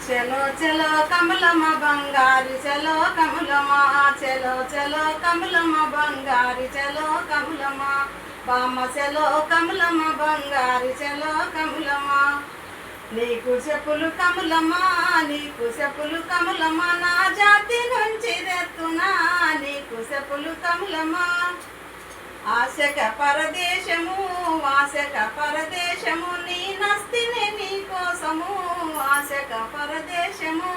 చలో చలో కమలమ్మ బంగారు చలో కమలమ్మ చలో చలో కమలమ్మ బంగారు చలో కమలమ్మ బామ్మ చలో కమలమ్మ బంగారు చలో కమలమ్మ నీకు చెప్పులు కమలమ్మ నీకు చెప్పులు కమలమ్మ నా జాతి నుంచి తెత్తునా నీకు చెప్పులు కమలమ్మ ఆశక పరదేశము ఆశక పరదేశము నీ నస్తిని నీ కోసము ఆశక పరదేశము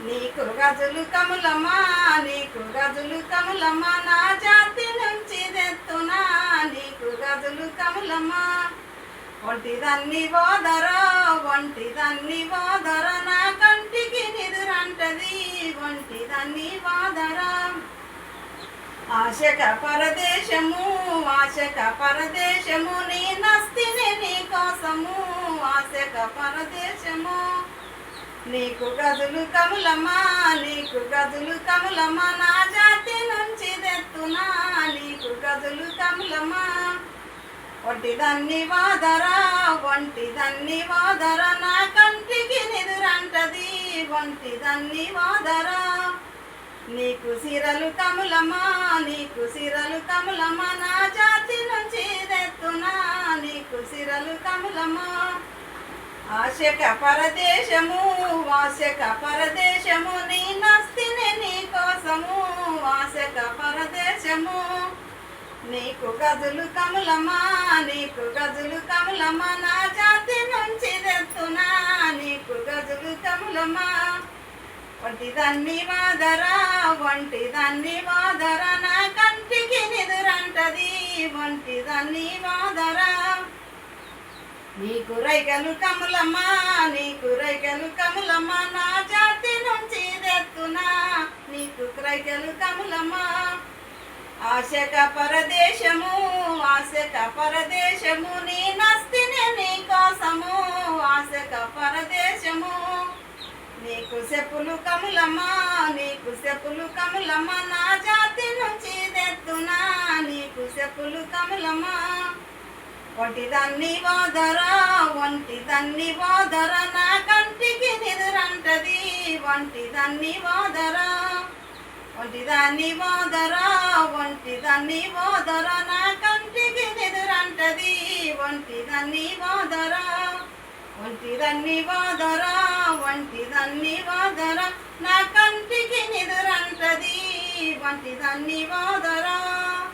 నీకు గజులు కమలమ్మా నీకు గజులు కమలమ్మా నా జాతి నుంచి తెత్తునా నీకు గజులు కమలమ్మా ఒంటిదన్ని ఓదర నా కంటికి నిదురంటది ఒంటిదన్ని ఓదర ఆశక పరదేశము నీ నస్తిని నీ కోసము ఆశక పరదేశము నీకు గజులు కమలమ్మా నీకు గజులు కమలమ్మా నా జాతి నుంచి తెత్తునా నీకు గజులు కమలమ్మా ఒంటిదన్ని ఓదర నా కంటికి నిదురంటది ఒంటిదన్ని ఓదర నీకు సిరలు కమలమ్మా నీకు సిరలు కమలమ్మా నా జాతి నుంచి తెత్తునా నీకు సిరలు కమలమ్మా ఆశక పరదేశము నీ నస్తిని నీ కోసము ఆశక పరదేశము నీకు గజులు కమలమ్మా నీకు గజులు కమలమ్మా నా జాతి నుంచి తెత్తునా నీకు గజులు కమలమ్మా ఒంటిదన్ని ఓదర నా కంటికి నిదురంటది ఒంటిదన్ని ఓదర నీకు రైకలు కమలమ్మా నీకు రైకలు కమలమ్మా నా జాతి నుంచి తెత్తునా నీకు రైకలు కమలమ్మా ఆశక పరదేశము నీ నస్తిని నీ కోసము ఆశక పరదేశము నీకు చెప్పులు కమలమ్మా నీకు చెప్పులు కమలమ్మా నా జాతి నుంచి తెత్తునా నీకు చెప్పులు కమలమ్మా ఒంటిదన్ని ఓదర నా కంటికి నిదురంటది ఒంటిదన్ని ఓదర ఒంటిదన్ని ఓదర నా కంటికి నిదురంటది ఒంటిదన్ని ఓదర ఒంటిదన్ని ఓదర నా కంటికి నిదురంటది ఒంటిదన్ని ఓదర